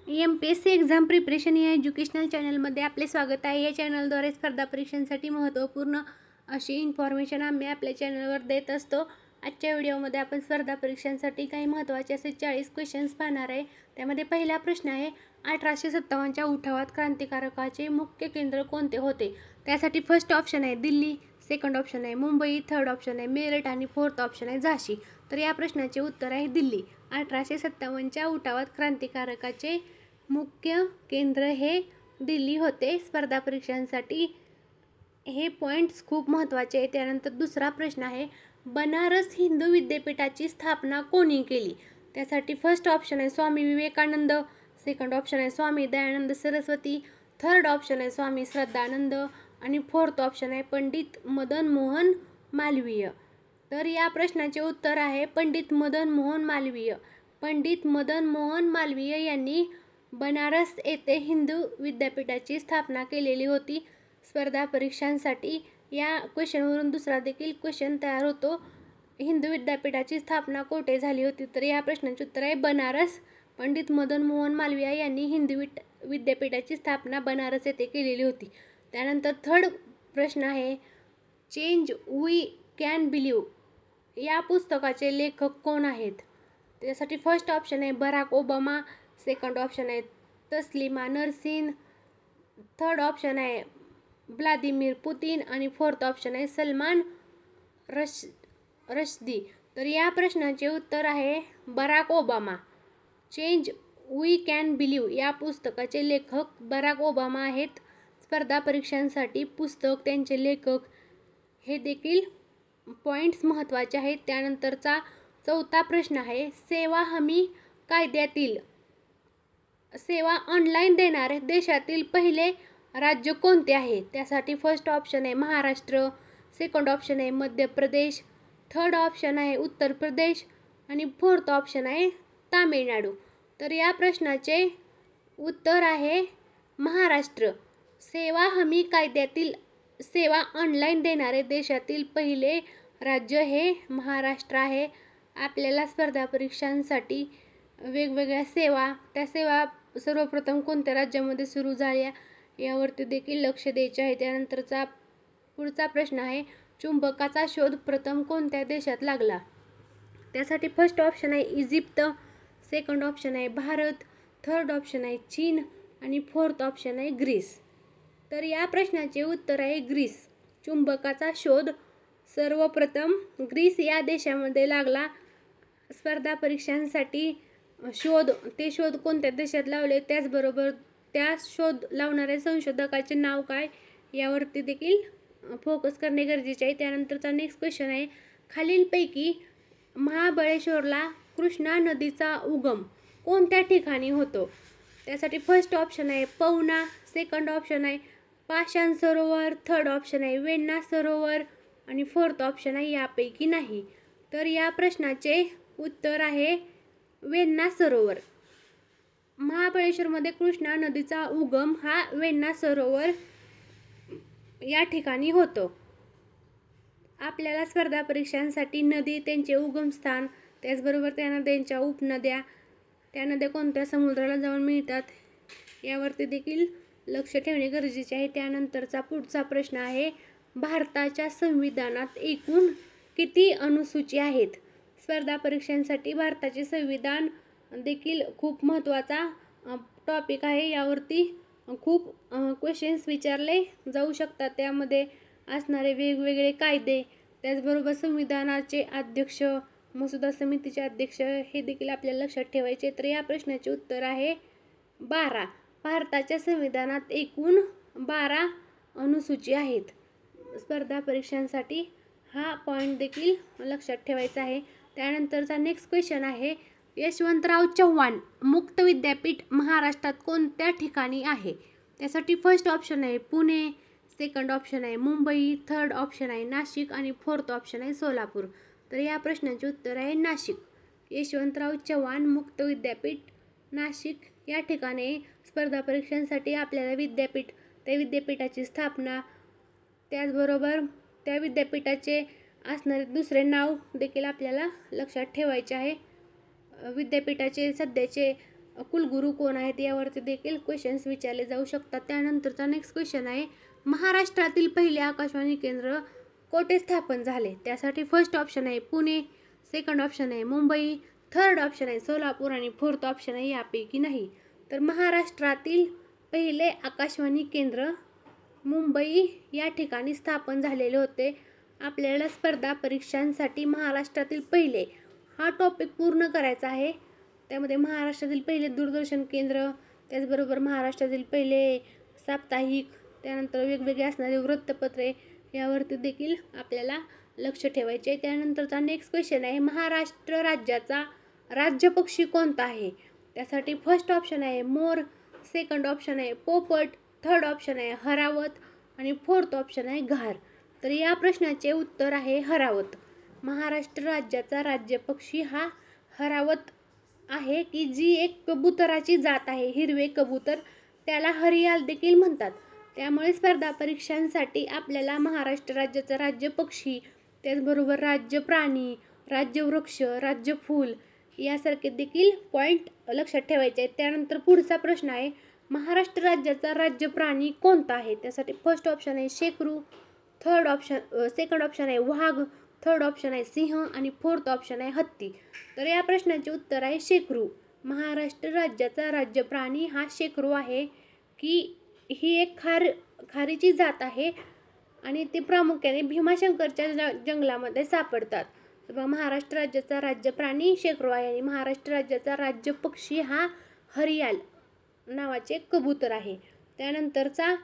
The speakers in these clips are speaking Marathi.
MPSC एक्झाम प्रिपरेशन या एज्युकेशनल चॅनलमध्ये आपले स्वागत आहे. या चॅनलद्वारे स्पर्धा परीक्षांसाठी महत्त्वपूर्ण अशी इन्फॉर्मेशन आम्ही आपल्या चॅनलवर देत असतो. आजच्या व्हिडिओमध्ये आपण स्पर्धा परीक्षांसाठी काही महत्त्वाचे असे 40 क्वेश्चन्स पाहणार आहे. त्यामध्ये पहिला प्रश्न आहे, 1857च्या उठावात क्रांतिकारकाचे मुख्य केंद्र कोणते होते? त्यासाठी फर्स्ट ऑप्शन आहे दिल्ली, सेकंड ऑप्शन आहे मुंबई, थर्ड ऑप्शन आहे मेरठ आणि फोर्थ ऑप्शन आहे झाशी. तर या प्रश्नाचे उत्तर आहे दिल्ली. 1857च्या उठावात क्रांतिकारकाचे मुख्य केंद्र हे दिल्ली होते. स्पर्धा परीक्षांसाठी हे पॉईंट्स खूप महत्त्वाचे आहेत. त्यानंतर दुसरा प्रश्न आहे, बनारस हिंदू विद्यापीठाची स्थापना कोणी केली? त्यासाठी फर्स्ट ऑप्शन आहे स्वामी विवेकानंद, सेकंड ऑप्शन आहे स्वामी दयानंद सरस्वती, थर्ड ऑप्शन आहे स्वामी श्रद्धानंद आणि फोर्थ ऑप्शन आहे पंडित मदन मोहन मालवीय. तर या प्रश्नाचे उत्तर आहे पंडित मदन मोहन मालवीय. पंडित मदन मोहन मालवीय यांनी बनारस येथे हिंदू विद्यापीठाची स्थापना केलेली होती. स्पर्धा परीक्षांसाठी या क्वेश्चनवरून दुसरा देखील क्वेश्चन तयार होतो, हिंदू विद्यापीठाची स्थापना कोठे झाली होती? तर या प्रश्नाचे उत्तर आहे बनारस. पंडित मदन मोहन मालवीय यांनी हिंदू विद्यापीठाची स्थापना बनारस येथे केलेली होती. त्यानंतर थर्ड प्रश्न आहे, चेंज वी कॅन बिलीव्ह या पुस्तकाचे लेखक कोण आहेत? त्यासाठी फर्स्ट ऑप्शन आहे बराक ओबामा, सेकंड ऑप्शन आहे तस्लिमा नरसिन, थर्ड ऑप्शन आहे व्लादिमीर पुतिन आणि फोर्थ ऑप्शन आहे सलमान रश्दी. तर या प्रश्नाचे उत्तर आहे Barack Obama. Change we can believe या पुस्तकाचे लेखक बराक ओबामा आहेत. स्पर्धा परीक्षांसाठी पुस्तक, त्यांचे लेखक हे देखील पॉईंट्स महत्त्वाचे आहेत. त्यानंतरचा चौथा प्रश्न आहे, सेवा हमी कायद्यातील सेवा ऑनलाईन देणारे देशातील पहिले राज्य कोणते आहे? त्यासाठी फर्स्ट ऑप्शन आहे महाराष्ट्र, सेकंड ऑप्शन आहे मध्य प्रदेश, थर्ड ऑप्शन आहे उत्तर प्रदेश आणि फोर्थ ऑप्शन आहे तामिळनाडू. तर या प्रश्नाचे उत्तर आहे महाराष्ट्र. सेवा हमी कायद्यातील सेवा ऑनलाईन देणारे देशातील पहिले राज्य हे महाराष्ट्र आहे. आपल्याला स्पर्धा परीक्षांसाठी वेगवेगळ्या सेवा, त्या सेवा सर्वप्रथम कोणत्या राज्यामध्ये सुरू झाल्या यावरती देखील लक्ष द्यायचे आहे. त्यानंतरचा पुढचा प्रश्न आहे, चुंबकाचा शोध प्रथम कोणत्या देशात लागला? त्यासाठी फर्स्ट ऑप्शन आहे इजिप्त, सेकंड ऑप्शन आहे भारत, थर्ड ऑप्शन आहे चीन आणि फोर्थ ऑप्शन आहे ग्रीस. तर या प्रश्नाचे उत्तर आहे ग्रीस. चुंबकाचा शोध सर्वप्रथम ग्रीस या देशामध्ये लागला. स्पर्धा परीक्षांसाठी शोध कोणत्या देशात लावले, त्याचबरोबर त्या शोध लावणाऱ्या संशोधकाचे नाव काय यावरती देखील फोकस करणे गरजेचे आहे. त्यानंतरचा नेक्स्ट क्वेश्चन आहे, खालीलपैकी महाबळेश्वरला कृष्णा नदीचा उगम कोणत्या ठिकाणी होतो? त्यासाठी फर्स्ट ऑप्शन आहे पवना, सेकंड ऑप्शन आहे पाषाण सरोवर, थर्ड ऑप्शन आहे वेण्णा सरोवर आणि फोर्थ ऑप्शन आहे यापैकी नाही. तर या प्रश्नाचे उत्तर आहे वेण्णा सरोवर. महाबळेश्वरमध्ये कृष्णा नदीचा उगम हा वेण्णा सरोवर या ठिकाणी होतो. आपल्याला स्पर्धा परीक्षांसाठी नदी, त्यांचे उगमस्थान, त्याचबरोबर त्या नद्यांच्या उपनद्या, त्या नद्या कोणत्या समुद्राला जाऊन मिळतात यावरती देखील लक्ष ठेवणे गरजेचे आहे. त्यानंतरचा पुढचा प्रश्न आहे, भारताच्या संविधानात एकूण किती अनुसूची आहेत? स्पर्धा परीक्षांसाठी भारताचे संविधान देखील खूप महत्त्वाचा टॉपिक आहे. यावरती खूप क्वेश्चन्स विचारले जाऊ शकतात. त्यामध्ये असणारे वेगवेगळे कायदे, त्याचबरोबर संविधानाचे अध्यक्ष, मसुदा समितीचे अध्यक्ष हे देखील आपल्याला लक्षात ठेवायचे. तर या प्रश्नाचे उत्तर आहे 12. भारताच्या संविधानात एकूण 12 अनुसूची आहेत. स्पर्धा परीक्षांसाठी हा पॉईंट देखील लक्षात ठेवायचा आहे. त्यानंतरचा नेक्स्ट क्वेश्चन आहे, यशवंतराव चव्हाण मुक्त विद्यापीठ महाराष्ट्रात कोणत्या ठिकाणी आहे? त्यासाठी फर्स्ट ऑप्शन आहे पुणे, सेकंड ऑप्शन आहे मुंबई, थर्ड ऑप्शन आहे नाशिक आणि फोर्थ ऑप्शन आहे सोलापूर. तर या प्रश्नाचे उत्तर आहे नाशिक. यशवंतराव चव्हाण मुक्त विद्यापीठ नाशिक या ठिकाणी. स्पर्धा परीक्षांसाठी आपल्याला विद्यापीठ, त्या विद्यापीठाची स्थापना, त्याचबरोबर त्या विद्यापीठाचे असणारे दुसरे नाव देखील आपल्याला लक्षात ठेवायचे आहे. विद्यापीठाचे सध्याचे कुलगुरू कोण आहेत यावरती देखील क्वेश्चन्स विचारले जाऊ शकतात. त्यानंतरचा नेक्स्ट क्वेश्चन आहे, महाराष्ट्रातील पहिले आकाशवाणी केंद्र कोठे स्थापन झाले? त्यासाठी फर्स्ट ऑप्शन आहे पुणे, सेकंड ऑप्शन आहे मुंबई, थर्ड ऑप्शन आहे सोलापूर आणि फोर्थ ऑप्शन आहे यापैकी नाही. तर महाराष्ट्रातील पहिले आकाशवाणी केंद्र मुंबई या ठिकाणी स्थापन झालेले होते. आपल्याला स्पर्धा परीक्षांसाठी महाराष्ट्रातील पहिले हा टॉपिक पूर्ण करायचा आहे. त्यामध्ये महाराष्ट्रातील पहिले दूरदर्शन केंद्र, त्याचबरोबर महाराष्ट्रातील पहिले साप्ताहिक, त्यानंतर वेगवेगळे असणारे वृत्तपत्रे यावरती देखील आपल्याला लक्ष ठेवायचे आहे. त्यानंतरचा नेक्स्ट क्वेश्चन आहे, महाराष्ट्र राज्याचा राज्यपक्षी कोणता आहे? त्यासाठी फर्स्ट ऑप्शन आहे मोर, सेकंड ऑप्शन आहे पोपट, थर्ड ऑप्शन आहे हरावत आणि फोर्थ ऑप्शन आहे घार. तर या प्रश्नाचे उत्तर आहे हरावत. महाराष्ट्र राज्याचा राज्यपक्षी हा हरावत आहे, की जी एक कबुतराची जात आहे, हिरवे कबूतर, त्याला हरियाल देखील म्हणतात. त्यामुळे स्पर्धा परीक्षांसाठी आपल्याला महाराष्ट्र राज्याचा राज्य पक्षी, त्याचबरोबर राज्य प्राणी, राज्य वृक्ष, राज्य फूल यासारखे देखील पॉईंट लक्षात ठेवायचे आहेत. त्यानंतर पुढचा प्रश्न आहे, महाराष्ट्र राज्याचा राज्य प्राणी कोणता आहे? त्यासाठी फर्स्ट ऑप्शन आहे शेकरू, सेकंड ऑप्शन आहे वाघ, थर्ड ऑप्शन आहे सिंह आणि फोर्थ ऑप्शन आहे हत्ती. तर या प्रश्नाचे उत्तर आहे शेकरू. महाराष्ट्र राज्याचा राज्य प्राणी हा शेकरू आहे, की ही एक खारीची जात आहे आणि ते प्रामुख्याने भीमाशंकरच्या जंगलामध्ये सापडतात. तर महाराष्ट्र राज्याचा राज्य प्राणी शेकरू आहे आणि महाराष्ट्र राज्याचा राज्य पक्षी हा हरियाल नावाचे कबूतर आहे. त्यानंतरचा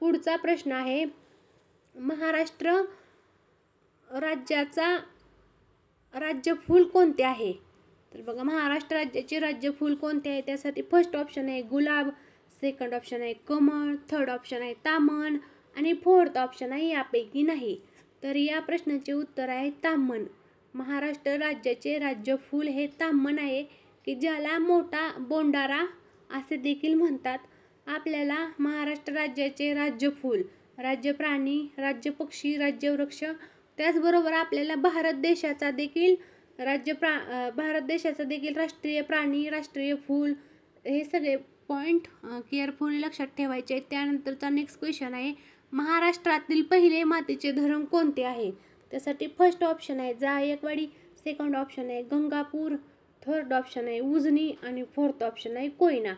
पुढचा प्रश्न आहे, महाराष्ट्र राज्याचा राज्यफूल कोणते आहे? तर बघा, महाराष्ट्र राज्याचे राज्यफूल कोणते आहे? त्यासाठी फर्स्ट ऑप्शन आहे गुलाब, सेकंड ऑप्शन आहे कमळ, थर्ड ऑप्शन आहे तामण आणि फोर्थ ऑप्शन आहे यापैकी नाही. तर या प्रश्नाचे उत्तर आहे तामण. महाराष्ट्र राज्याचे राज्यफूल हे तामण आहे, की ज्याला मोठा बोंडारा असे देखील म्हणतात. आपल्याला महाराष्ट्र राज्याचे राज्यफूल, राज्य प्राणी, राज्य पक्षी, राज्य वृक्ष, त्याचबरोबर आपल्याला भारत देशाचा देखील राष्ट्रीय प्राणी, राष्ट्रीय फूल हे सगळे पॉईंट केअरफुली लक्षात ठेवायचे आहेत. त्यानंतरचा नेक्स्ट क्वेश्चन आहे, महाराष्ट्रातील पहिले मातीचे धरण कोणते आहे? त्यासाठी फर्स्ट ऑप्शन आहे जायकवाडी, सेकंड ऑप्शन आहे गंगापूर, थर्ड ऑप्शन आहे उजनी आणि फोर्थ ऑप्शन आहे कोयना.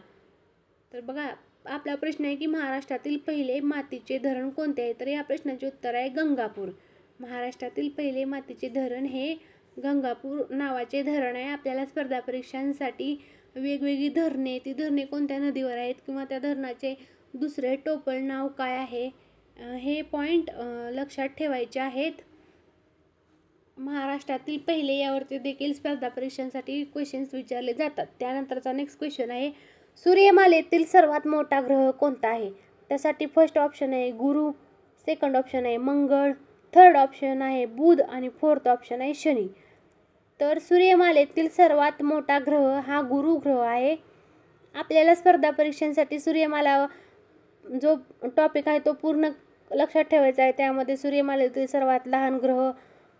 तर बघा, आपला प्रश्न आहे की महाराष्ट्रातील पहिले मातीचे धरण कोणते आहे? तर या प्रश्नाचे उत्तर आहे गंगापूर. महाराष्ट्रातील पहिले मातीचे धरण हे गंगापूर नावाचे धरण आहे. आपल्याला स्पर्धा परीक्षांसाठी वेगवेगळी धरणे, ती धरणे कोणत्या नदीवर आहेत किंवा त्या धरणाचे दुसरे टोपण नाव काय आहे हे पॉईंट लक्षात ठेवायचे आहेत. महाराष्ट्रातील पहिले यावरती देखील स्पर्धा परीक्षांसाठी क्वेश्चन्स विचारले जातात. त्यानंतरचा नेक्स्ट क्वेश्चन आहे, सूर्यमालेतील सर्वात मोठा ग्रह कोणता आहे? त्यासाठी फर्स्ट ऑप्शन आहे गुरु, सेकंड ऑप्शन आहे मंगळ, थर्ड ऑप्शन आहे बुध आणि फोर्थ ऑप्शन आहे शनी. तर सूर्यमालेतील सर्वात मोठा ग्रह हा गुरु ग्रह आहे. आपल्याला स्पर्धा परीक्षांसाठी सूर्यमाला जो टॉपिक आहे तो पूर्ण लक्षात ठेवायचा आहे. त्यामध्ये सूर्यमालेतील सर्वात लहान ग्रह,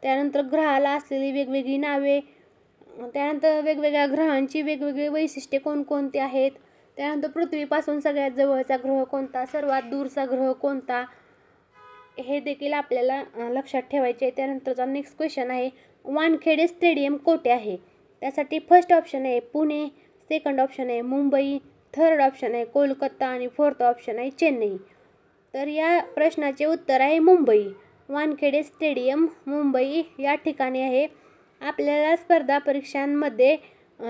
त्यानंतर ग्रहाला असलेली वेगवेगळी नावे, त्यानंतर वेगवेगळ्या ग्रहांची वेगवेगळी वैशिष्ट्ये कोणकोणती आहेत, त्यानंतर पृथ्वीपासून सगळ्यात जवळचा ग्रह कोणता, सर्वात दूरचा ग्रह कोणता, हे देखील आपल्याला लक्षात ठेवायचे आहे. त्यानंतरचा नेक्स्ट क्वेश्चन आहे, वानखेडे स्टेडियम कोठे आहे? त्यासाठी फर्स्ट ऑप्शन आहे पुणे, सेकंड ऑप्शन आहे मुंबई, थर्ड ऑप्शन आहे कोलकाता आणि फोर्थ ऑप्शन आहे चेन्नई. तर या प्रश्नाचे उत्तर आहे मुंबई. वानखेडे स्टेडियम मुंबई या ठिकाणी आहे. आपल्याला स्पर्धा परीक्षांमध्ये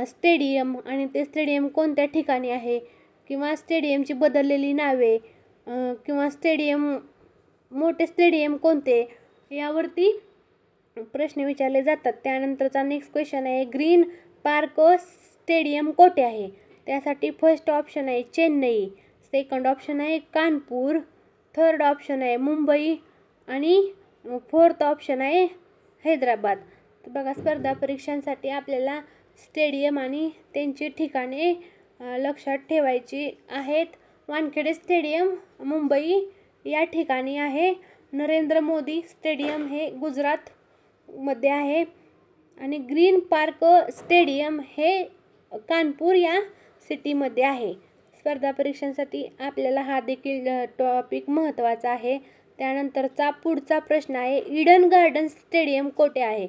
स्टेडियम आणि ते स्टेडियम कोणत्या ठिकाणी आहे किंवा स्टेडियमची बदललेली नावे किंवा मोठे स्टेडियम कोणते यावरती प्रश्न विचारले जातात. त्यानंतरचा नेक्स्ट क्वेश्चन आहे, ग्रीन पार्क स्टेडियम कोठे आहे? त्यासाठी फर्स्ट ऑप्शन आहे चेन्नई, सेकंड ऑप्शन आहे कानपूर, थर्ड ऑप्शन आहे मुंबई आणि फोर्थ ऑप्शन आहे हैदराबाद. तर बघा, स्पर्धा परीक्षांसाठी आपल्याला स्टेडियम आणि त्यांची ठिकाणे लक्षात ठेवायची आहेत. वानखेडे स्टेडियम मुंबई या ठिकाणी आहे. नरेंद्र मोदी स्टेडियम हे गुजरातमध्ये आहे आणि ग्रीन पार्क स्टेडियम हे कानपूर या सिटीमध्ये आहे. स्पर्धा परीक्षांसाठी आपल्याला हा देखील टॉपिक महत्त्वाचा आहे. त्यानंतरचा पुढचा प्रश्न आहे, ईडन गार्डन स्टेडियम कोठे आहे?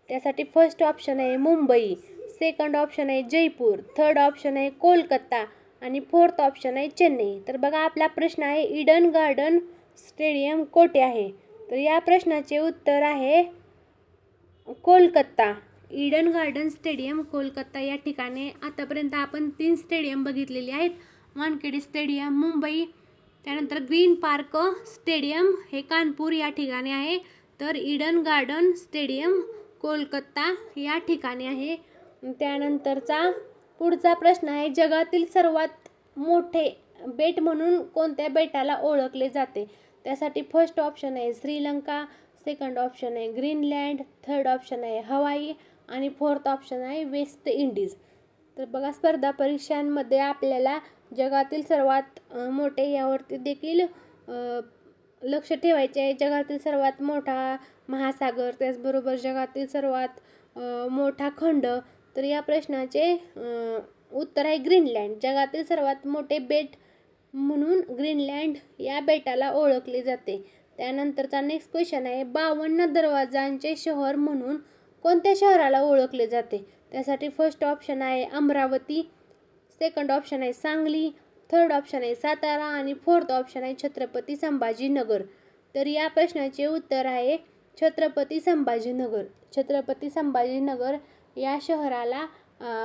त्यासाठी फर्स्ट ऑप्शन आहे मुंबई, सेकंड ऑप्शन आहे जयपूर, थर्ड ऑप्शन आहे कोलकाता आणि फोर्थ ऑप्शन आहे चेन्नई. तर बघा आपला प्रश्न आहे, ईडन गार्डन स्टेडियम कोठे आहे? तर या प्रश्नाचे उत्तर आहे Kolkata. Eden garden stadium Kolkata या ठिकाणी. आतापर्यंत आपण 3 स्टेडियम बघितलेले आहेत. वानखेडे स्टेडियम मुंबई, त्यानंतर ग्रीन पार्क स्टेडियम हे कानपूर या ठिकाणी आहे. तर ईडन गार्डन स्टेडियम कोलकाता या ठिकाणी आहे. त्यानंतरचा पुढचा प्रश्न आहे, जगातील सर्वात मोठे बेट म्हणून कोणत्या बेटाला ओळखले जाते? त्यासाठी फर्स्ट ऑप्शन आहे श्रीलंका, सेकंड ऑप्शन आहे ग्रीनलँड, थर्ड ऑप्शन आहे हवाई आणि फोर्थ ऑप्शन आहे वेस्ट इंडिज. तर बघा स्पर्धा परीक्षांमध्ये आपल्याला जगातील सर्वात मोठे यावरती देखील लक्ष ठेवायचे आहे. जगातील सर्वात मोठा महासागर, त्याचबरोबर जगातील सर्वात मोठा खंड. तर या प्रश्नाचे उत्तर आहे ग्रीनलँड. जगातील सर्वात मोठे बेट म्हणून ग्रीनलँड या बेटाला ओळखले जाते. त्यानंतरचा नेक्स्ट क्वेश्चन आहे, 52 दरवाजांचे शहर म्हणून कोणत्या शहराला ओळखले जाते? त्यासाठी फर्स्ट ऑप्शन आहे अमरावती, सेकंड ऑप्शन आहे सांगली, थर्ड ऑप्शन आहे सातारा आणि फोर्थ ऑप्शन आहे छत्रपती संभाजीनगर. तर या प्रश्नाचे उत्तर आहे छत्रपती संभाजीनगर. छत्रपती संभाजीनगर या शहराला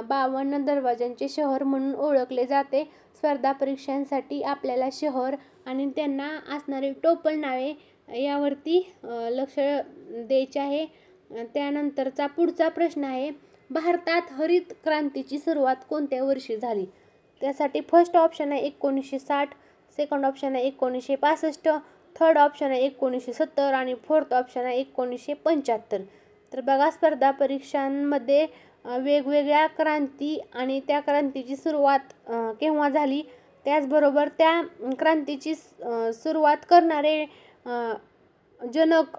52 दरवाजांचे शहर म्हणून ओळखले जाते. स्पर्धा परीक्षांसाठी आपल्याला शहर आणि त्यांना असणारी टोपण नावे यावरती लक्ष द्यायचे आहे. त्यानंतरचा पुढचा प्रश्न आहे, भारतात हरित क्रांतीची सुरुवात कोणत्या वर्षी झाली? त्यासाठी फर्स्ट ऑप्शन आहे 1960, सेकंड ऑप्शन आहे 1965, थर्ड ऑप्शन आहे 1970 आणि फोर्थ ऑप्शन आहे 1975. तर बघा स्पर्धा परीक्षांमध्ये वेगवेगळ्या क्रांती आणि त्या क्रांतीची सुरुवात केव्हा झाली, त्याचबरोबर त्या क्रांतीची सुरुवात करणारे जनक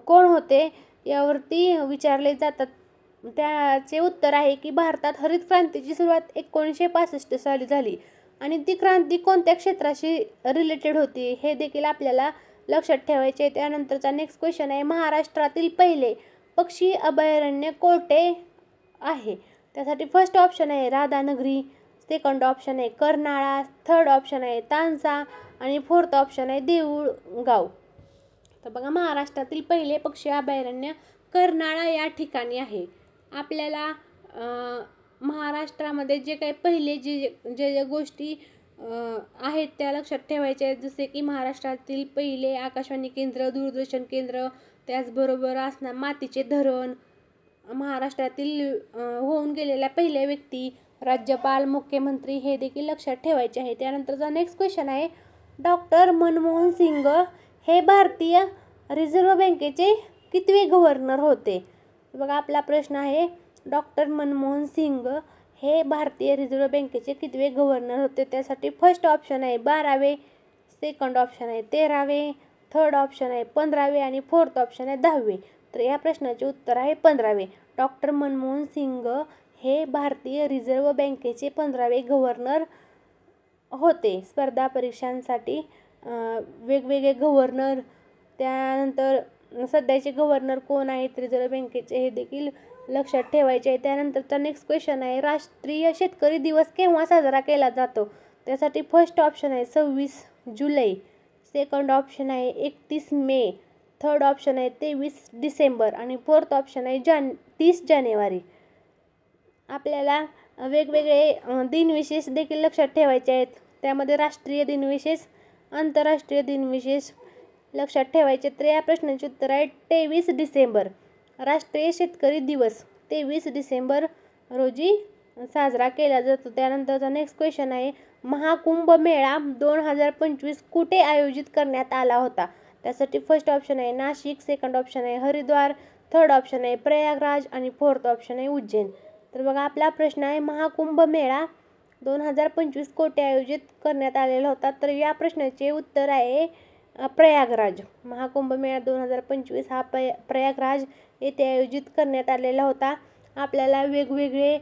कोण होते यावरती विचारले जातात. त्याचे उत्तर आहे की भारतात हरित क्रांतीची सुरुवात 1965 साली झाली आणि ती क्रांती कोणत्या क्षेत्राशी रिलेटेड होती हे देखील आपल्याला लक्षात ठेवायचे. त्यानंतरचा नेक्स्ट क्वेश्चन आहे, महाराष्ट्रातील पहिले पक्षी अभयारण्य कोठे आहे? त्यासाठी फर्स्ट ऑप्शन आहे राधानगरी, सेकंड ऑप्शन आहे कर्नाळा, थर्ड ऑप्शन आहे तानसा आणि फोर्थ ऑप्शन आहे देऊळगाव. तर बघा महाराष्ट्रातील पहिले पक्षी अभयारण्य कर्नाळा या ठिकाणी आहे. आपल्याला महाराष्ट्रामध्ये जे काही पहिले जे गोष्टी आहेत त्या लक्षात ठेवायच्या आहेत, जसे की महाराष्ट्रातील पहिले आकाशवाणी केंद्र, दूरदर्शन केंद्र, त्याचबरोबर असणार मातीचे धरण, महाराष्ट्रातील होऊन गेलेल्या पहिल्या व्यक्ती, राज्यपाल, मुख्यमंत्री हे देखील लक्षात ठेवायचे आहे. त्यानंतरचा नेक्स्ट क्वेश्चन आहे, डॉक्टर मनमोहन सिंग हे भारतीय रिझर्व्ह बँकेचे कितवे गव्हर्नर होते? बघा आपला प्रश्न आहे, डॉक्टर मनमोहन सिंग हे भारतीय रिझर्व्ह बँकेचे कितवे गव्हर्नर होते? त्यासाठी फर्स्ट ऑप्शन आहे 12वे, सेकंड ऑप्शन आहे 13वे, थर्ड ऑप्शन आहे 15वे आणि फोर्थ ऑप्शन आहे 10वे. तर या प्रश्नाचे उत्तर आहे 15वे. डॉक्टर मनमोहन सिंग हे भारतीय रिझर्व्ह बँकेचे 15वे गव्हर्नर होते. स्पर्धा परीक्षांसाठी वेगवेगळे गव्हर्नर, त्यानंतर सध्याचे गव्हर्नर कोण आहेत रिझर्व्ह बँकेचे हे देखील लक्षात ठेवायचे आहे. त्यानंतरचा नेक्स्ट क्वेश्चन आहे, राष्ट्रीय शेतकरी दिवस केव्हा साजरा केला जातो? त्यासाठी फर्स्ट ऑप्शन आहे 26 जुलै, सेकंड ऑप्शन आहे 31 मे, थर्ड ऑप्शन आहे 23 डिसेंबर आणि फोर्थ ऑप्शन आहे 30 जानेवारी. आपल्याला वेगवेगळे दिनविशेष देखील लक्षात ठेवायचे आहेत. त्यामध्ये राष्ट्रीय दिनविशेष, आंतरराष्ट्रीय दिनविशेष लक्षात ठेवायचे. तर या प्रश्नाचे उत्तर आहे 23 डिसेंबर. राष्ट्रीय शेतकरी दिवस 23 डिसेंबर रोजी साजरा केला जातो. त्यानंतरचा नेक्स्ट क्वेश्चन आहे, महाकुंभ मेळा 2025 कुठे आयोजित करण्यात आला होता? त्यासाठी फर्स्ट ऑप्शन आहे नाशिक, सेकंड ऑप्शन आहे हरिद्वार, थर्ड ऑप्शन आहे प्रयागराज आणि फोर्थ ऑप्शन आहे उज्जैन. तर बघा आपला प्रश्न आहे, महाकुंभ मेळा 2025 कोठे आयोजित करण्यात आलेला होता? तर या प्रश्नाचे उत्तर आहे प्रयागराज. महाकुंभ मेळा 2025 हा प्रयागराज येथे आयोजित करण्यात आलेला होता. आपल्याला वेगवेगळे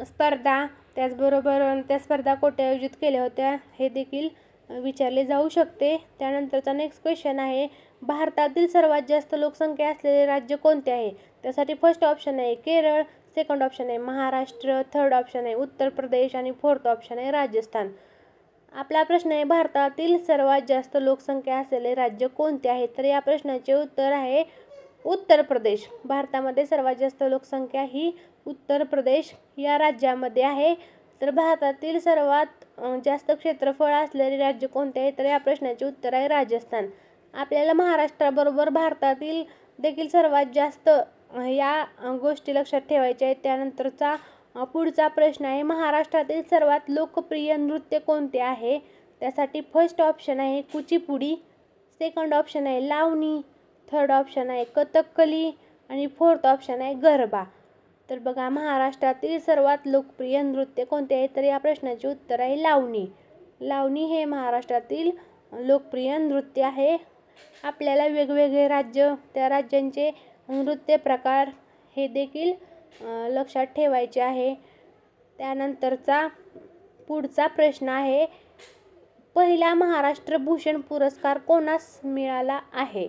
स्पर्धा, त्याचबरोबर त्या स्पर्धा कोठे आयोजित केल्या होत्या हे देखील विचारले जाऊ शकते. त्यानंतरचा नेक्स्ट क्वेश्चन आहे, भारतातील सर्वात जास्त लोकसंख्या असलेले राज्य कोणते आहे? त्यासाठी फर्स्ट ऑप्शन आहे केरळ, सेकंड ऑप्शन आहे महाराष्ट्र, थर्ड ऑप्शन आहे उत्तर प्रदेश आणि फोर्थ ऑप्शन आहे राजस्थान. आपला प्रश्न आहे, भारतातील सर्वात जास्त लोकसंख्या असलेले राज्य कोणते आहे? तर या प्रश्नाचे उत्तर आहे उत्तर प्रदेश. भारतामध्ये सर्वात जास्त लोकसंख्या ही उत्तर प्रदेश या राज्यामध्ये आहे. तर भारतातील सर्वात जास्त क्षेत्रफळ असलेले राज्य कोणते आहे? तर या प्रश्नाचे उत्तर आहे राजस्थान. आपल्याला महाराष्ट्राबरोबर भारतातील देखील सर्वात जास्त या गोष्टी लक्षात ठेवायच्या आहेत. त्यानंतरचा पुढचा प्रश्न आहे, महाराष्ट्रातील सर्वात लोकप्रिय नृत्य कोणते आहे? त्यासाठी फर्स्ट ऑप्शन आहे कुचिपुडी, सेकंड ऑप्शन आहे लावणी, थर्ड ऑप्शन आहे कथकली आणि फोर्थ ऑप्शन आहे गरबा. तर बघा, महाराष्ट्रातील सर्वात लोकप्रिय नृत्य कोणते आहे? तर या प्रश्नाचे उत्तर आहे लावणी. लावणी हे महाराष्ट्रातील लोकप्रिय नृत्य आहे. आपल्याला वेगवेगळे राज्य, त्या राज्यांचे नृत्य प्रकार हे देखील लक्षात ठेवायचे आहे. त्यानंतरचा पुढचा प्रश्न आहे, पहिला महाराष्ट्र भूषण पुरस्कार कोणास मिळाला आहे?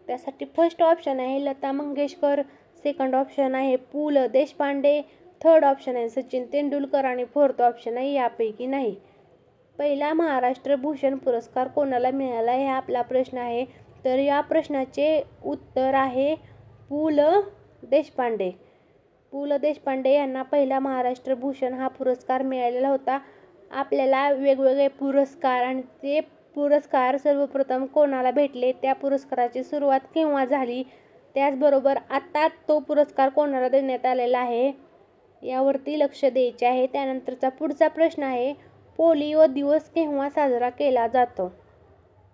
त्यासाठी फर्स्ट ऑप्शन आहे लता मंगेशकर, सेकंड ऑप्शन आहे पु ल देशपांडे, थर्ड ऑप्शन आहे सचिन तेंडुलकर आणि फोर्थ ऑप्शन आहे यापैकी नाही. पहिला महाराष्ट्र भूषण पुरस्कार कोणाला मिळाला हे आपला प्रश्न आहे. तर या प्रश्नाचे उत्तर आहे पु ल देशपांडे. पु ल देशपांडे यांना पहिला महाराष्ट्र भूषण हा पुरस्कार मिळालेला होता. आपल्याला वेगवेगळे पुरस्कार आणि ते पुरस्कार सर्वप्रथम कोणाला भेटले, त्या पुरस्काराची सुरुवात केव्हा झाली, त्याचबरोबर आता तो पुरस्कार कोणाला देण्यात आलेला आहे यावरती लक्ष द्यायचे आहे. त्यानंतरचा पुढचा प्रश्न आहे, पोलिओ दिवस केव्हा साजरा केला जातो?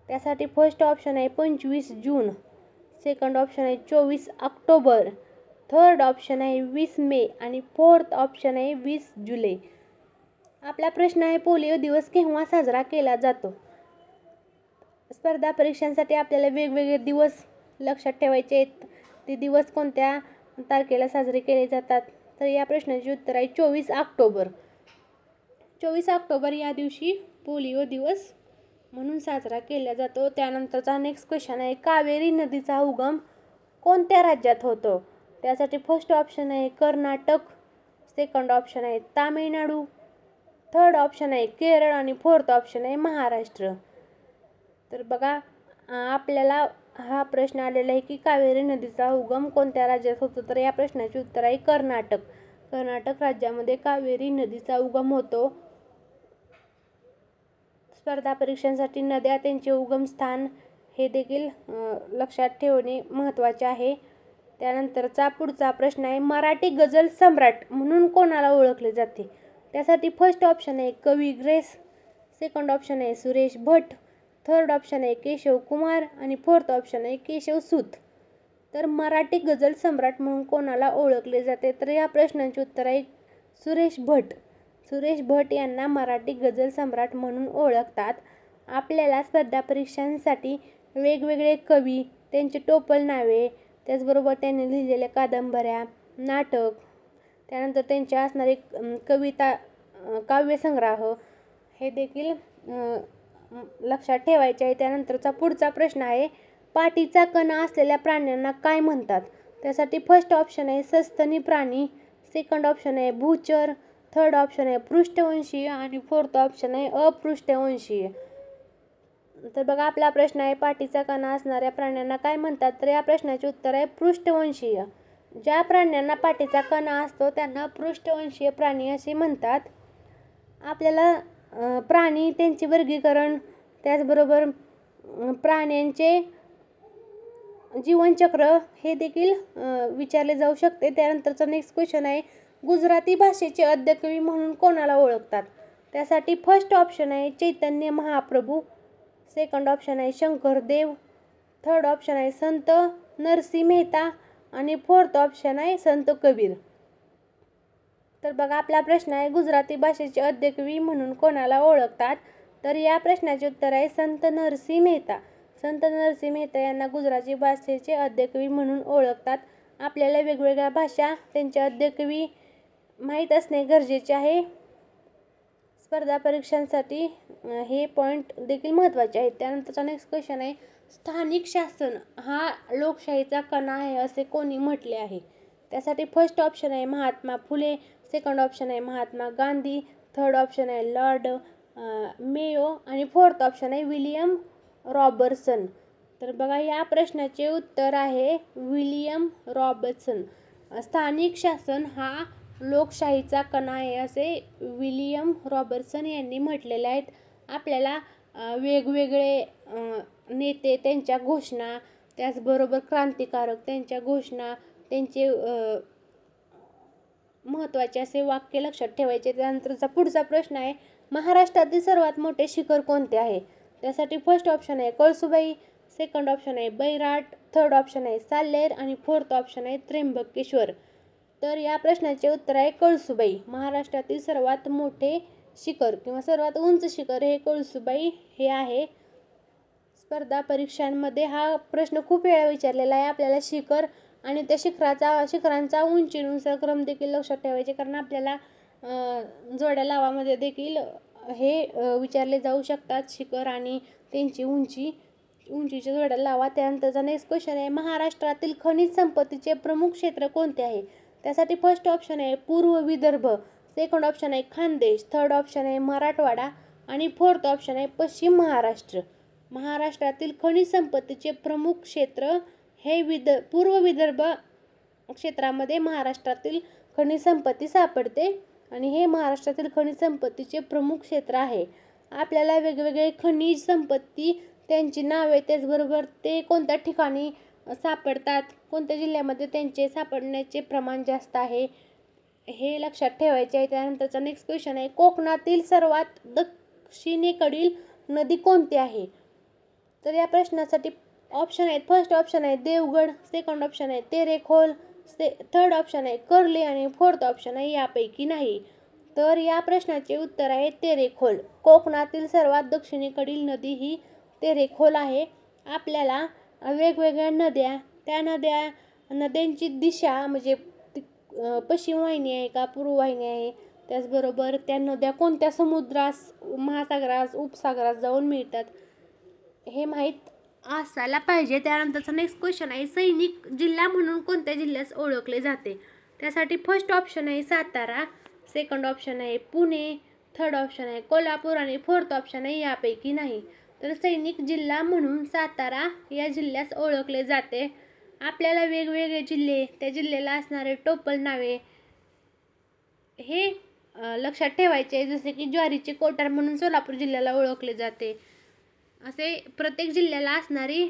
त्यासाठी फर्स्ट ऑप्शन आहे 25 जून, सेकंड ऑप्शन आहे 24 ऑक्टोबर, थर्ड ऑप्शन आहे 20 मे आणि फोर्थ ऑप्शन आहे 20 जुलै. आपला प्रश्न आहे, पोलिओ दिवस केव्हा साजरा केला जातो? स्पर्धा परीक्षांसाठी आपल्याला वेगवेगळे दिवस लक्षात ठेवायचे आहेत. ते दिवस कोणत्या तारखेला साजरे केले जातात? तर या प्रश्नाचे उत्तर आहे 24 ऑक्टोबर. 24 ऑक्टोबर या दिवशी पोलिओ दिवस म्हणून साजरा केला जातो. त्यानंतरचा नेक्स्ट क्वेश्चन आहे, कावेरी नदीचा उगम कोणत्या राज्यात होतो? त्यासाठी फर्स्ट ऑप्शन आहे कर्नाटक, सेकंड ऑप्शन आहे तामिळनाडू, थर्ड ऑप्शन आहे केरळ आणि फोर्थ ऑप्शन आहे महाराष्ट्र. तर बघा, आपल्याला हा प्रश्न आलेला आहे की कावेरी नदीचा उगम कोणत्या राज्यात होतो? तर या प्रश्नाचे उत्तर आहे कर्नाटक. कर्नाटक राज्यामध्ये कावेरी नदीचा उगम होतो. स्पर्धा परीक्षांसाठी नद्या, त्यांचे उगमस्थान हे देखील लक्षात ठेवणे महत्त्वाचे आहे. त्यानंतरचा पुढचा प्रश्न आहे, मराठी गझल सम्राट म्हणून कोणाला ओळखले जाते? त्यासाठी फर्स्ट ऑप्शन आहे कवी ग्रेस, सेकंड ऑप्शन आहे सुरेश भट, थर्ड ऑप्शन आहे केशव कुमार आणि फोर्थ ऑप्शन आहे केशव सूत. तर मराठी गझल सम्राट म्हणून कोणाला ओळखले जाते? तर या प्रश्नाचे उत्तर आहे सुरेश भट. सुरेश भट यांना मराठी गझल सम्राट म्हणून ओळखतात. आपल्याला स्पर्धा परीक्षांसाठी वेगवेगळे कवी, त्यांची टोपल नावे, त्याचबरोबर त्यांनी लिहिलेल्या कादंबऱ्या, नाटक, त्यानंतर त्यांचे असणारे कविता, काव्यसंग्रह हे देखील लक्षात ठेवायचे आहे. त्यानंतरचा पुढचा प्रश्न आहे, पाठीचा कणा असलेल्या प्राण्यांना काय म्हणतात? त्यासाठी फर्स्ट ऑप्शन आहे सस्तनी प्राणी, सेकंड ऑप्शन आहे भूचर, थर्ड ऑप्शन आहे पृष्ठवंशीय आणि फोर्थ ऑप्शन आहे अपृष्ठवंशीय. तर बघा, आपला प्रश्न आहे, पाठीचा कणा असणाऱ्या प्राण्यांना काय म्हणतात? तर या प्रश्नाचे उत्तर आहे पृष्ठवंशीय. ज्या प्राण्यांना पाठीचा कणा असतो त्यांना पृष्ठवंशीय प्राणी असे म्हणतात. आपल्याला प्राणी, त्यांचे वर्गीकरण, त्याचबरोबर प्राण्यांचे जीवनचक्र हे देखील विचारले जाऊ शकते. त्यानंतरचा नेक्स्ट क्वेश्चन आहे, गुजराती भाषेचे आद्यकवी म्हणून कोणाला ओळखतात? त्यासाठी फर्स्ट ऑप्शन आहे चैतन्य महाप्रभू, सेकंड ऑप्शन आहे शंकरदेव, थर्ड ऑप्शन आहे संत नरसी मेहता आणि फोर्थ ऑप्शन आहे संत कबीर. तर बघा, आपला प्रश्न आहे, गुजराती भाषेचे आद्यकवी म्हणून कोणाला ओळखतात? तर या प्रश्नाचे उत्तर आहे संत नरसी मेहता. संत नरसी मेहता यांना गुजराती भाषेचे आद्यकवी म्हणून ओळखतात. आपल्याला वेगवेगळ्या भाषा, त्यांचे आद्यकवी माहीत असणे गरजेचे आहे. स्पर्धा परीक्षांसाठी हे पॉईंट देखील महत्त्वाचे आहेत. त्यानंतरचा नेक्स्ट क्वेश्चन आहे, स्थानिक शासन हा लोकशाहीचा कणा आहे असे कोणी म्हटले आहे? त्यासाठी फर्स्ट ऑप्शन आहे महात्मा फुले, सेकंड ऑप्शन आहे महात्मा गांधी, थर्ड ऑप्शन आहे लॉर्ड मेयो आणि फोर्थ ऑप्शन आहे विलियम रॉबर्टसन. तर बघा या प्रश्नाचे उत्तर आहे विलियम रॉबर्टसन. स्थानिक शासन हा लोकशाहीचा कणा आहे असे विलियम रॉबर्टसन यांनी म्हटलेले आहेत. आपल्याला वेगवेगळे नेते त्यांच्या घोषणा, त्याचबरोबर क्रांतिकारक त्यांच्या घोषणा, त्यांचे महत्त्वाचे असे वाक्य लक्षात ठेवायचे. त्यानंतरचा पुढचा प्रश्न आहे, महाराष्ट्रातील सर्वात मोठे शिखर कोणते आहे? त्यासाठी फर्स्ट ऑप्शन आहे कळसुबाई, सेकंड ऑप्शन आहे बैराट, थर्ड ऑप्शन आहे साल्हेर आणि फोर्थ ऑप्शन आहे त्र्यंबकेश्वर. तर या प्रश्नाचे उत्तर आहे कळसुबाई. महाराष्ट्रातील सर्वात मोठे शिखर किंवा सर्वात उंच शिखर हे कळसुबाई हे आहे. स्पर्धा परीक्षांमध्ये हा प्रश्न खूप वेळा विचारलेला आहे. आपल्याला शिखर आणि त्या शिखरांचा उंचीनुसार क्रम देखील लक्षात ठेवायचे, कारण आपल्याला जोड्या लावामध्ये देखील हे विचारले जाऊ शकतात, शिखर आणि त्यांची उंचीच्या जोड्या लावा. त्यानंतरचा नेक्स्ट क्वेश्चन आहे, महाराष्ट्रातील खनिज संपत्तीचे प्रमुख क्षेत्र कोणते आहे? त्यासाठी फर्स्ट ऑप्शन आहे पूर्व विदर्भ, सेकंड ऑप्शन आहे खानदेश, थर्ड ऑप्शन आहे मराठवाडा आणि फोर्थ ऑप्शन आहे पश्चिम महाराष्ट्र. महाराष्ट्रातील खनिज संपत्तीचे प्रमुख क्षेत्र हे पूर्व विदर्भ क्षेत्रामध्ये महाराष्ट्रातील खनिज संपत्ती सापडते आणि हे महाराष्ट्रातील खनिज संपत्तीचे प्रमुख क्षेत्र आहे. आपल्याला वेगवेगळे खनिज संपत्ती त्यांची नावे, त्याचबरोबर ते कोणत्या ठिकाणी सापडतात, कोणत्या जिल्ह्यामध्ये त्यांचे सापडण्याचे प्रमाण जास्त आहे हे लक्षात ठेवायचे आहे. त्यानंतरचा नेक्स्ट क्वेश्चन आहे, कोकणातील सर्वात दक्षिणेकडील नदी कोणती आहे? तर या प्रश्नासाठी ऑप्शन आहेत, फर्स्ट ऑप्शन आहे देवगड, सेकंड ऑप्शन आहे तेरेखोल, थर्ड ऑप्शन आहे कर्ले आणि फोर्थ ऑप्शन आहे यापैकी नाही. तर या प्रश्नाचे उत्तर आहे तेरेखोल. कोकणातील सर्वात दक्षिणेकडील नदी ही तेरेखोल आहे. आपल्याला वेगवेगळ्या नद्या, त्या नद्यांची दिशा म्हणजे पश्चिम वाहिनी आहे का पूर्व वाहिनी आहे, त्याचबरोबर त्या नद्या कोणत्या समुद्रास, महासागरास, उपसागरास जाऊन मिळतात हे माहीत असायला पाहिजे. त्यानंतरचा नेक्स्ट क्वेश्चन आहे, सैनिक जिल्हा म्हणून कोणत्या जिल्ह्यास ओळखले जाते? त्यासाठी फर्स्ट ऑप्शन आहे सातारा, सेकंड ऑप्शन आहे पुणे, थर्ड ऑप्शन आहे कोल्हापूर आणि फोर्थ ऑप्शन आहे यापैकी नाही. तर सैनिक जिल्हा म्हणून सातारा या जिल्ह्यास ओळखले जाते. आपल्याला वेगवेगळे जिल्हे, त्या जिल्ह्याला असणारे टोपल नावे हे लक्षात ठेवायचे, जसे की ज्वारीचे कोठार म्हणून सोलापूर जिल्ह्याला ओळखले जाते. असे प्रत्येक जिल्ह्याला असणारी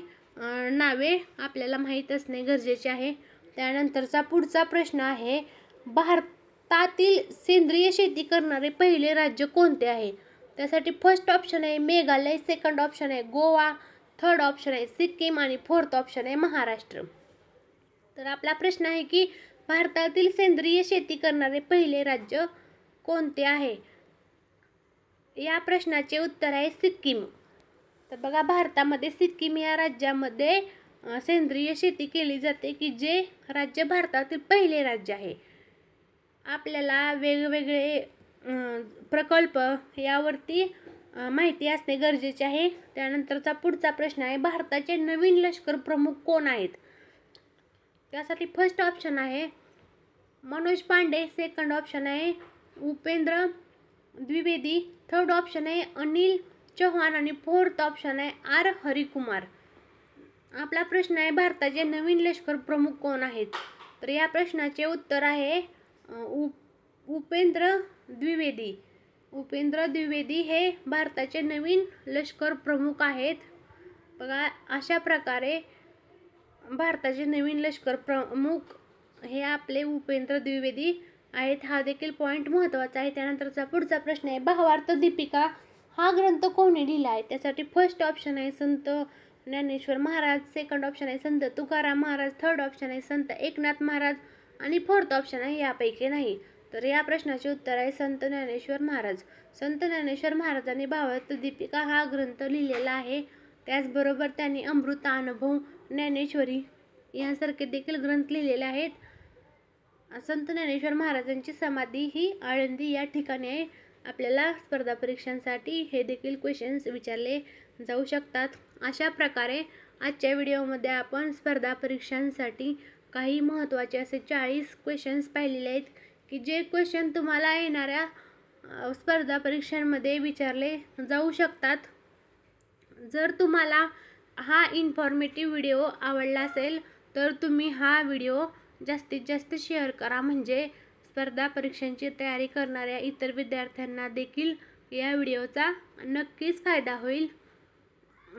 नावे आपल्याला माहीत असणे गरजेचे आहे. त्यानंतरचा पुढचा प्रश्न आहे, भारतातील सेंद्रिय शेती करणारे पहिले राज्य कोणते आहे? त्यासाठी फर्स्ट ऑप्शन आहे मेघालय, सेकंड ऑप्शन आहे गोवा, थर्ड ऑप्शन आहे सिक्कीम आणि फोर्थ ऑप्शन आहे महाराष्ट्र. तर आपला प्रश्न आहे की भारतातील सेंद्रिय शेती करणारे पहिले राज्य कोणते आहे? या प्रश्नाचे उत्तर आहे सिक्कीम. तर बघा भारतामध्ये सिक्कीम या राज्यामध्ये सेंद्रिय शेती केली जाते, की जे राज्य भारतातील पहिले राज्य आहे. आपल्याला वेगवेगळे प्रकल्प यावरती माहिती असणे गरजेचे आहे. त्यानंतरचा पुढचा प्रश्न आहे, भारताचे नवीन लष्कर प्रमुख कोण आहेत? त्यासाठी फर्स्ट ऑप्शन आहे मनोज पांडे, सेकंड ऑप्शन आहे उपेंद्र द्विवेदी, थर्ड ऑप्शन आहे अनिल चौहान आणि फोर्थ ऑप्शन आहे आर हरिकुमार. आपला प्रश्न आहे, भारताचे नवीन लष्कर प्रमुख कोण आहेत? तर या प्रश्नाचे उत्तर आहे उपेंद्र द्विवेदी. उपेंद्र द्विवेदी हे भारताचे नवीन लष्कर प्रमुख आहेत. बघा अशा प्रकारे भारताचे नवीन लष्कर प्रमुख हे आपले उपेंद्र द्विवेदी आहेत. हा देखील पॉईंट महत्त्वाचा आहे. त्यानंतरचा पुढचा प्रश्न आहे, भावार्थ दीपिका हा ग्रंथ कोणी लिहिला आहे? त्यासाठी फर्स्ट ऑप्शन आहे संत ज्ञानेश्वर महाराज, सेकंड ऑप्शन आहे संत तुकाराम महाराज, थर्ड ऑप्शन आहे संत एकनाथ महाराज आणि फोर्थ ऑप्शन आहे यापैकी नाही. तर या प्रश्नाचे उत्तर आहे संत ज्ञानेश्वर महाराज. संत ज्ञानेश्वर महाराजांनी भावार्थ दीपिका हा ग्रंथ लिहिलेला आहे. त्याचबरोबर त्यांनी अमृतानुभव, ज्ञानेश्वरी यांसारखे देखील ग्रंथ लिहिलेले आहेत. संत ज्ञानेश्वर महाराजांची समाधी ही आळंदी या ठिकाणी आहे. आपल्याला स्पर्धा परीक्षांसाठी हे देखील क्वेश्चन्स विचारले जाऊ शकतात. अशा प्रकारे आजच्या व्हिडिओमध्ये आपण स्पर्धा परीक्षांसाठी काही महत्त्वाचे असे 40 क्वेश्चन्स पाहिलेले आहेत की जे क्वेश्चन तुम्हाला येणाऱ्या स्पर्धा परीक्षांमध्ये विचारले जाऊ शकतात. जर तुम्हाला हा इन्फॉर्मेटिव्ह व्हिडिओ आवडला असेल तर तुम्ही हा व्हिडिओ जास्तीत जास्त शेअर करा, म्हणजे स्पर्धा परीक्षांची तयारी करणाऱ्या इतर विद्यार्थ्यांना देखील या व्हिडिओचा नक्कीच फायदा होईल.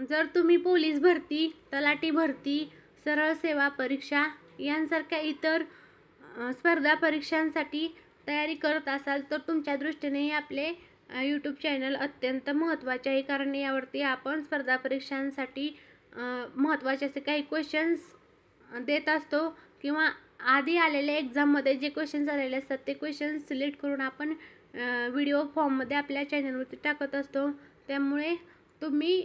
जर तुम्ही पोलीस भरती, तलाठी भरती, सरळ सेवा परीक्षा यांसारख्या इतर स्पर्धा परीक्षांसाठी तयारी करत असाल तर तुमच्या दृष्टीने आपले यूट्यूब चॅनल अत्यंत महत्त्वाचे आहे, कारण यावरती आपण स्पर्धा परीक्षांसाठी महत्त्वाचे असे काही क्वेश्चन्स देत असतो किंवा आधी आलेल्या एक्झाममध्ये जे क्वेश्चन्स आलेले असतात ते क्वेश्चन्स सिलेक्ट करून आपण व्हिडिओ फॉर्ममध्ये आपल्या चॅनलवरती टाकत असतो. त्यामुळे तुम्ही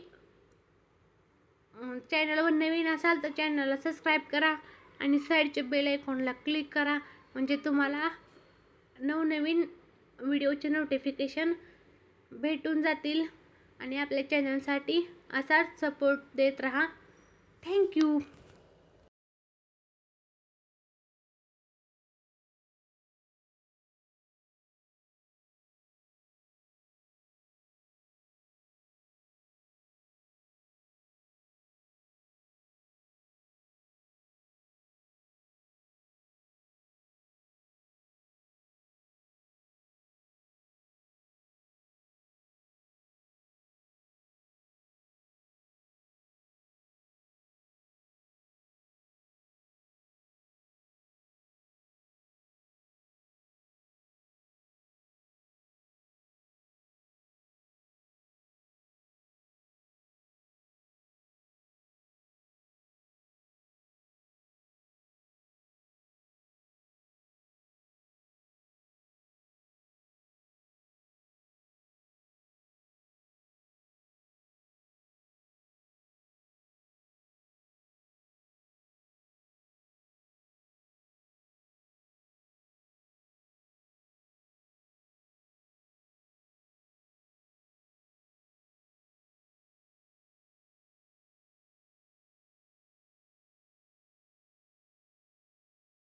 चॅनलवर नवीन असाल तर चॅनलला सबस्क्राईब करा आणि साईडच्या बेल आयकॉनला क्लिक करा, म्हणजे तुम्हाला नवनवीन व्हिडिओचे नोटिफिकेशन भेटून जातील. आणि आपल्या चॅनलसाठी असाच सपोर्ट देत राहा. थँक्यू.